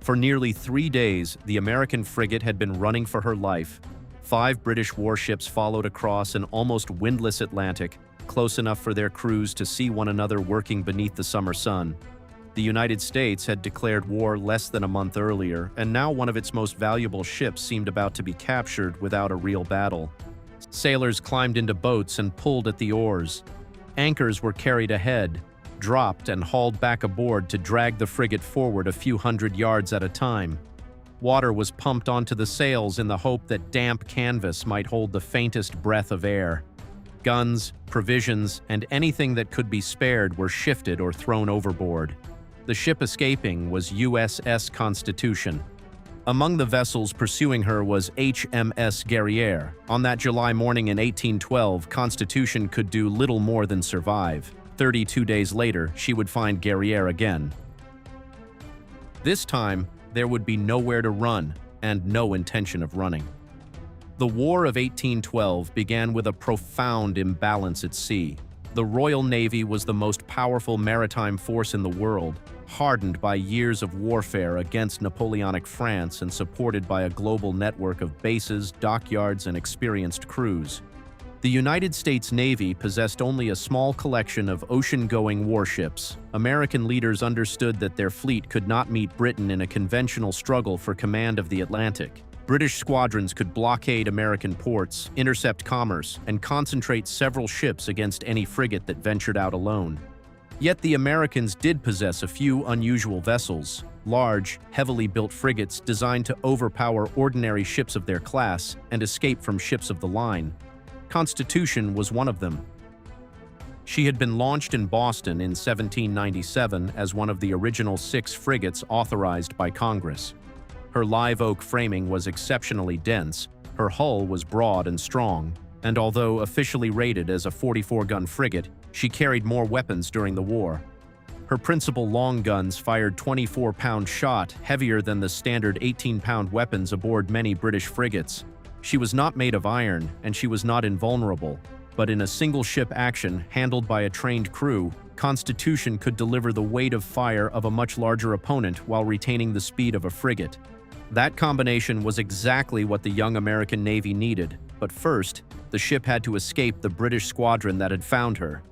For nearly 3 days, the American frigate had been running for her life. 5 British warships followed across an almost windless Atlantic, close enough for their crews to see one another working beneath the summer sun. The United States had declared war less than a month earlier, and now one of its most valuable ships seemed about to be captured without a real battle. Sailors climbed into boats and pulled at the oars. Anchors were carried ahead, dropped and hauled back aboard to drag the frigate forward a few hundred yards at a time. Water was pumped onto the sails in the hope that damp canvas might hold the faintest breath of air. Guns, provisions, and anything that could be spared were shifted or thrown overboard. The ship escaping was USS Constitution. Among the vessels pursuing her was HMS Guerriere. On that July morning in 1812, Constitution could do little more than survive. 32 days later, she would find Guerriere again. This time, there would be nowhere to run, and no intention of running. The War of 1812 began with a profound imbalance at sea. The Royal Navy was the most powerful maritime force in the world, hardened by years of warfare against Napoleonic France and supported by a global network of bases, dockyards, and experienced crews. The United States Navy possessed only a small collection of ocean-going warships. American leaders understood that their fleet could not meet Britain in a conventional struggle for command of the Atlantic. British squadrons could blockade American ports, intercept commerce, and concentrate several ships against any frigate that ventured out alone. Yet the Americans did possess a few unusual vessels, large, heavily built frigates designed to overpower ordinary ships of their class and escape from ships of the line. Constitution was one of them. She had been launched in Boston in 1797 as one of the original 6 frigates authorized by Congress. Her live oak framing was exceptionally dense, her hull was broad and strong, and although officially rated as a 44-gun frigate, she carried more weapons during the war. Her principal long guns fired 24-pound shot, heavier than the standard 18-pound weapons aboard many British frigates. She was not made of iron, and she was not invulnerable, but in a single-ship action handled by a trained crew, Constitution could deliver the weight of fire of a much larger opponent while retaining the speed of a frigate. That combination was exactly what the young American Navy needed, but first, the ship had to escape the British squadron that had found her.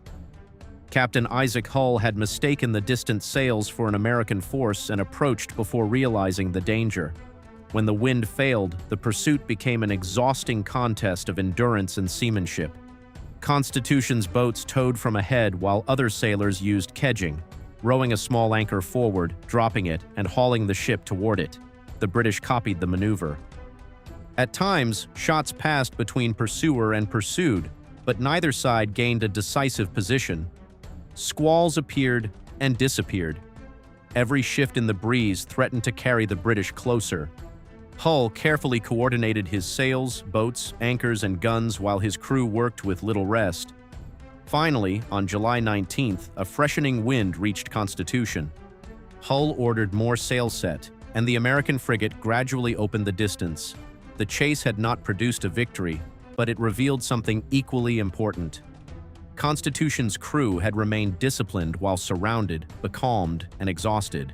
Captain Isaac Hull had mistaken the distant sails for an American force and approached before realizing the danger. When the wind failed, the pursuit became an exhausting contest of endurance and seamanship. Constitution's boats towed from ahead while other sailors used kedging, rowing a small anchor forward, dropping it, and hauling the ship toward it. The British copied the maneuver. At times, shots passed between pursuer and pursued, but neither side gained a decisive position. Squalls appeared and disappeared. Every shift in the breeze threatened to carry the British closer. Hull carefully coordinated his sails, boats, anchors, and guns while his crew worked with little rest. Finally, on July 19th, a freshening wind reached Constitution. Hull ordered more sail set, and the American frigate gradually opened the distance. The chase had not produced a victory, but it revealed something equally important. Constitution's crew had remained disciplined while surrounded, becalmed, and exhausted.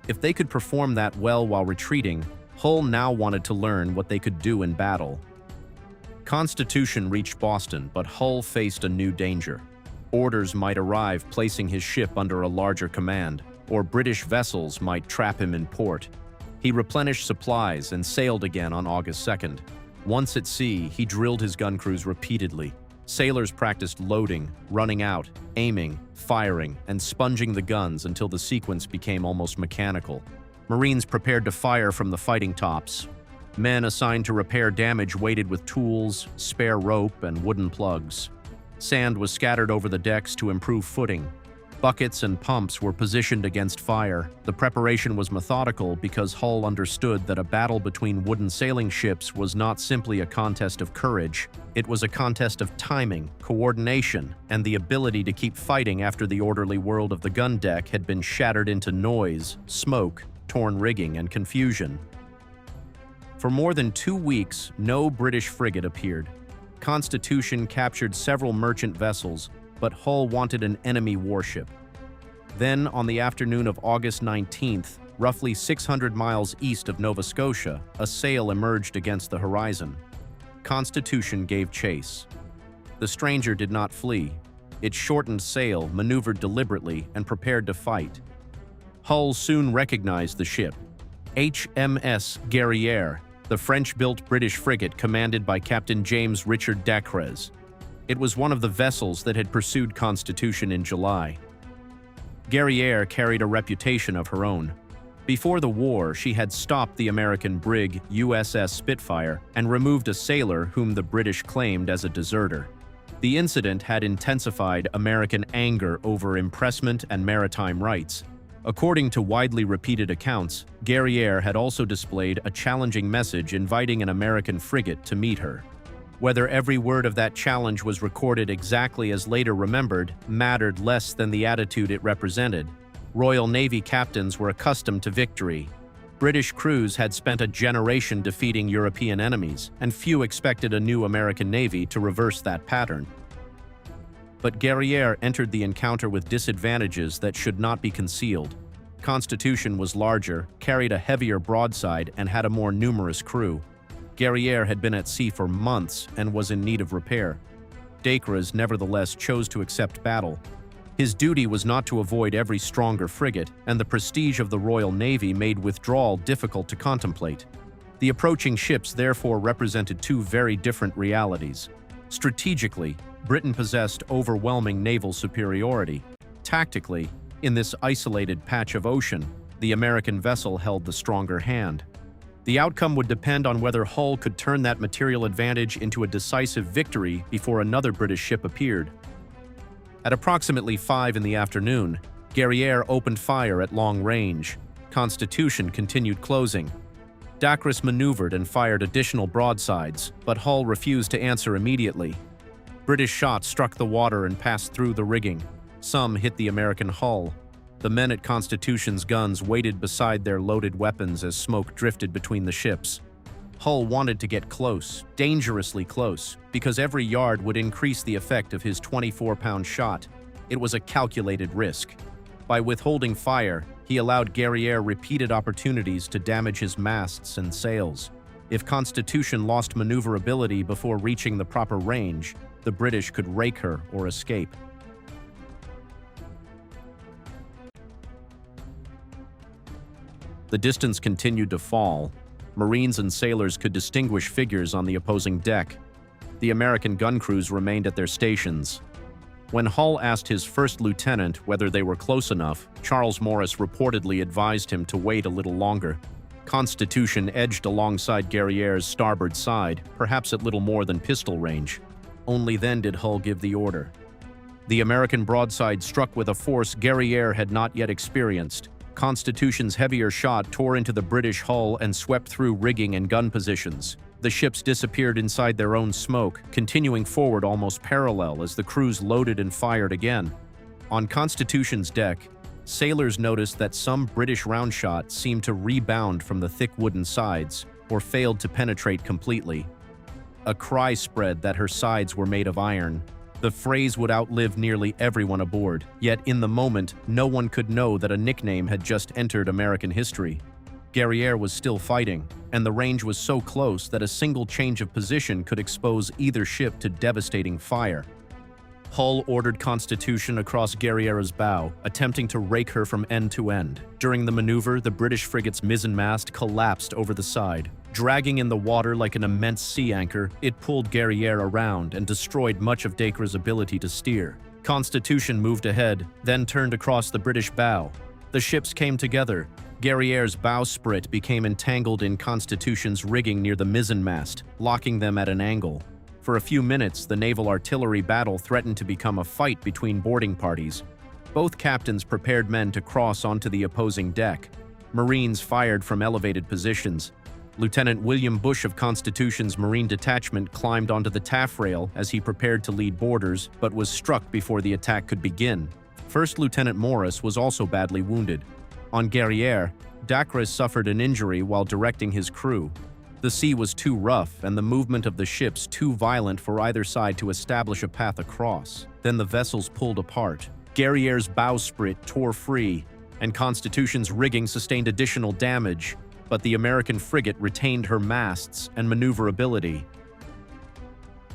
If they could perform that well while retreating, Hull now wanted to learn what they could do in battle. Constitution reached Boston, but Hull faced a new danger. Orders might arrive placing his ship under a larger command, or British vessels might trap him in port. He replenished supplies and sailed again on August 2nd. Once at sea, he drilled his gun crews repeatedly. Sailors practiced loading, running out, aiming, firing, and sponging the guns until the sequence became almost mechanical. Marines prepared to fire from the fighting tops. Men assigned to repair damage waited with tools, spare rope, and wooden plugs. Sand was scattered over the decks to improve footing. Buckets and pumps were positioned against fire. The preparation was methodical because Hull understood that a battle between wooden sailing ships was not simply a contest of courage. It was a contest of timing, coordination, and the ability to keep fighting after the orderly world of the gun deck had been shattered into noise, smoke, torn rigging, and confusion. For more than 2 weeks, no British frigate appeared. Constitution captured several merchant vessels, but Hull wanted an enemy warship. Then, on the afternoon of August 19th, Roughly 600 miles east of Nova Scotia, a sail emerged against the horizon. Constitution gave chase. The stranger did not flee. Its shortened sail maneuvered deliberately and prepared to fight. Hull soon recognized the ship. HMS Guerriere, the French-built British frigate commanded by Captain James Richard Dacres. It was one of the vessels that had pursued Constitution in July. Guerriere carried a reputation of her own. Before the war, she had stopped the American brig USS Spitfire and removed a sailor whom the British claimed as a deserter. The incident had intensified American anger over impressment and maritime rights. According to widely repeated accounts, Guerriere had also displayed a challenging message inviting an American frigate to meet her. Whether every word of that challenge was recorded exactly as later remembered mattered less than the attitude it represented. Royal Navy captains were accustomed to victory. British crews had spent a generation defeating European enemies, and few expected a new American Navy to reverse that pattern. But Guerriere entered the encounter with disadvantages that should not be concealed. Constitution was larger, carried a heavier broadside, and had a more numerous crew. Guerriere had been at sea for months and was in need of repair. Dacres nevertheless chose to accept battle. His duty was not to avoid every stronger frigate, and the prestige of the Royal Navy made withdrawal difficult to contemplate. The approaching ships therefore represented two very different realities. Strategically, Britain possessed overwhelming naval superiority. Tactically, in this isolated patch of ocean, the American vessel held the stronger hand. The outcome would depend on whether Hull could turn that material advantage into a decisive victory before another British ship appeared. At approximately 5 in the afternoon, Guerriere opened fire at long range. Constitution continued closing. Dacres maneuvered and fired additional broadsides, but Hull refused to answer immediately. British shots struck the water and passed through the rigging. Some hit the American hull. The men at Constitution's guns waited beside their loaded weapons as smoke drifted between the ships. Hull wanted to get close, dangerously close, because every yard would increase the effect of his 24-pound shot. It was a calculated risk. By withholding fire, he allowed Guerriere repeated opportunities to damage his masts and sails. If Constitution lost maneuverability before reaching the proper range, the British could rake her or escape. The distance continued to fall. Marines and sailors could distinguish figures on the opposing deck. The American gun crews remained at their stations. When Hull asked his first lieutenant whether they were close enough, Charles Morris reportedly advised him to wait a little longer. Constitution edged alongside Guerriere's starboard side, perhaps at little more than pistol range. Only then did Hull give the order. The American broadside struck with a force Guerriere had not yet experienced. Constitution's heavier shot tore into the British hull and swept through rigging and gun positions. The ships disappeared inside their own smoke, continuing forward almost parallel as the crews loaded and fired again. On Constitution's deck, sailors noticed that some British round shot seemed to rebound from the thick wooden sides, or failed to penetrate completely. A cry spread that her sides were made of iron. The phrase would outlive nearly everyone aboard, yet in the moment, no one could know that a nickname had just entered American history. Guerriere was still fighting, and the range was so close that a single change of position could expose either ship to devastating fire. Hull ordered Constitution across Guerriere's bow, attempting to rake her from end to end. During the maneuver, the British frigate's mizzenmast collapsed over the side. Dragging in the water like an immense sea anchor, it pulled Guerriere around and destroyed much of Dacres' ability to steer. Constitution moved ahead, then turned across the British bow. The ships came together. Guerriere's bowsprit became entangled in Constitution's rigging near the mizzenmast, locking them at an angle. For a few minutes, the naval artillery battle threatened to become a fight between boarding parties. Both captains prepared men to cross onto the opposing deck. Marines fired from elevated positions. Lieutenant William Bush of Constitution's Marine Detachment climbed onto the taffrail as he prepared to lead boarders, but was struck before the attack could begin. First Lieutenant Morris was also badly wounded. On Guerriere, Dacres suffered an injury while directing his crew. The sea was too rough and the movement of the ships too violent for either side to establish a path across. Then the vessels pulled apart. Guerriere's bowsprit tore free, and Constitution's rigging sustained additional damage, but the American frigate retained her masts and maneuverability.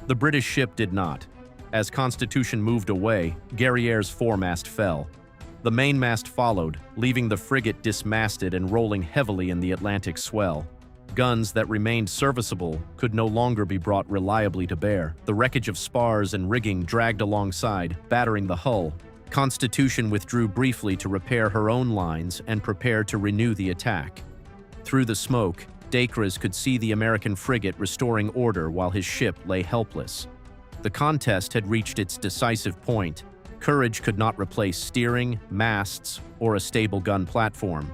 The British ship did not. As Constitution moved away, Guerriere's foremast fell. The mainmast followed, leaving the frigate dismasted and rolling heavily in the Atlantic swell. Guns that remained serviceable could no longer be brought reliably to bear. The wreckage of spars and rigging dragged alongside, battering the hull. Constitution withdrew briefly to repair her own lines and prepare to renew the attack. Through the smoke, Dacres could see the American frigate restoring order while his ship lay helpless. The contest had reached its decisive point. Courage could not replace steering, masts, or a stable gun platform.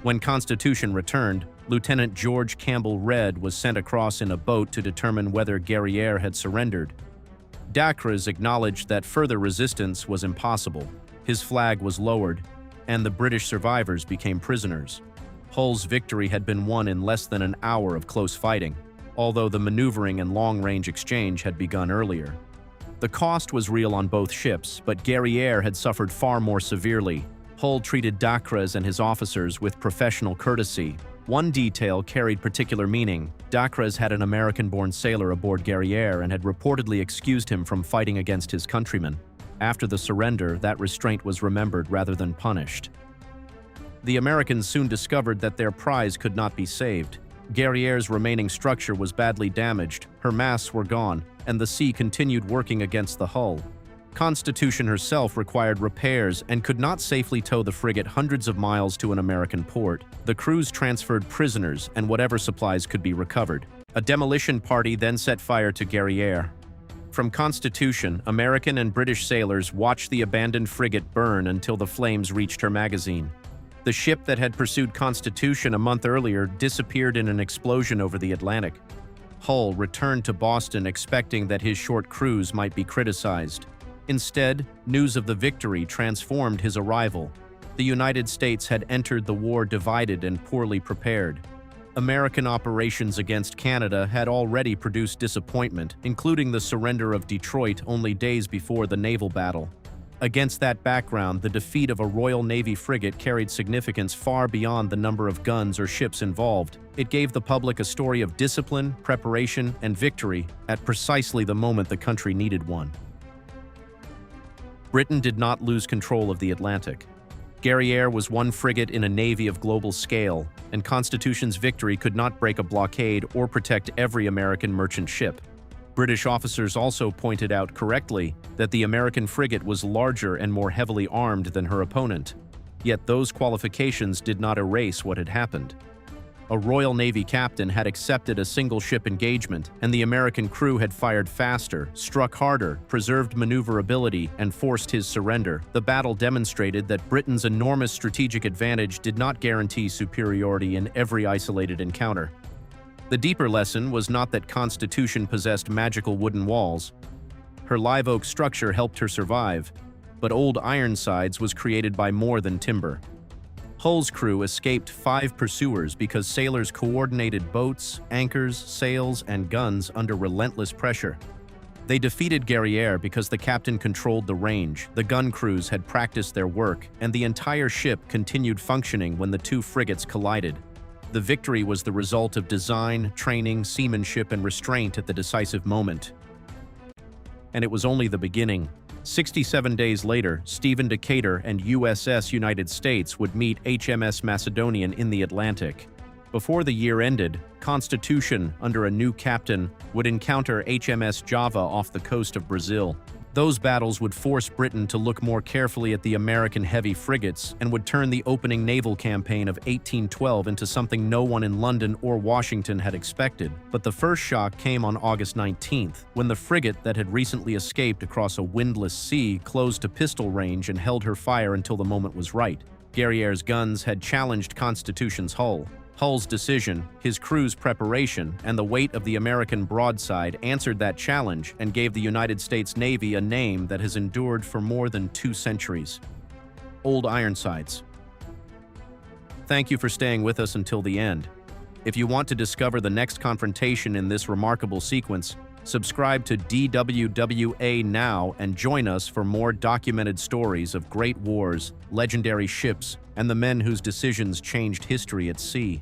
When Constitution returned, Lieutenant George Campbell Read was sent across in a boat to determine whether Guerriere had surrendered. Dacres acknowledged that further resistance was impossible. His flag was lowered, and the British survivors became prisoners. Hull's victory had been won in less than an hour of close fighting, although the maneuvering and long-range exchange had begun earlier. The cost was real on both ships, but Guerriere had suffered far more severely. Hull treated Dacres and his officers with professional courtesy. One detail carried particular meaning. Dacres had an American-born sailor aboard Guerriere and had reportedly excused him from fighting against his countrymen. After the surrender, that restraint was remembered rather than punished. The Americans soon discovered that their prize could not be saved. Guerriere's remaining structure was badly damaged, her masts were gone, and the sea continued working against the hull. Constitution herself required repairs and could not safely tow the frigate hundreds of miles to an American port. The crews transferred prisoners and whatever supplies could be recovered. A demolition party then set fire to Guerriere. From Constitution, American and British sailors watched the abandoned frigate burn until the flames reached her magazine. The ship that had pursued Constitution a month earlier disappeared in an explosion over the Atlantic. Hull returned to Boston expecting that his short cruise might be criticized. Instead, news of the victory transformed his arrival. The United States had entered the war divided and poorly prepared. American operations against Canada had already produced disappointment, including the surrender of Detroit only days before the naval battle. Against that background, the defeat of a Royal Navy frigate carried significance far beyond the number of guns or ships involved. It gave the public a story of discipline, preparation, and victory at precisely the moment the country needed one. Britain did not lose control of the Atlantic. Guerriere was one frigate in a navy of global scale, and Constitution's victory could not break a blockade or protect every American merchant ship. British officers also pointed out correctly that the American frigate was larger and more heavily armed than her opponent. Yet those qualifications did not erase what had happened. A Royal Navy captain had accepted a single-ship engagement, and the American crew had fired faster, struck harder, preserved maneuverability, and forced his surrender. The battle demonstrated that Britain's enormous strategic advantage did not guarantee superiority in every isolated encounter. The deeper lesson was not that Constitution possessed magical wooden walls. Her live oak structure helped her survive, but Old Ironsides was created by more than timber. Hull's crew escaped 5 pursuers because sailors coordinated boats, anchors, sails, and guns under relentless pressure. They defeated Guerriere because the captain controlled the range, the gun crews had practiced their work, and the entire ship continued functioning when the 2 frigates collided. The victory was the result of design, training, seamanship, and restraint at the decisive moment. And it was only the beginning. 67 days later, Stephen Decatur and USS United States would meet HMS Macedonian in the Atlantic. Before the year ended, Constitution, under a new captain, would encounter HMS Java off the coast of Brazil. Those battles would force Britain to look more carefully at the American heavy frigates and would turn the opening naval campaign of 1812 into something no one in London or Washington had expected. But the first shock came on August 19th, when the frigate that had recently escaped across a windless sea closed to pistol range and held her fire until the moment was right. Guerriere's guns had challenged Constitution's hull. Hull's decision, his crew's preparation, and the weight of the American broadside answered that challenge and gave the United States Navy a name that has endured for more than 2 centuries. Old Ironsides. Thank you for staying with us until the end. If you want to discover the next confrontation in this remarkable sequence, Subscribe to DWWA now and join us for more documented stories of great wars, legendary ships, and the men whose decisions changed history at sea.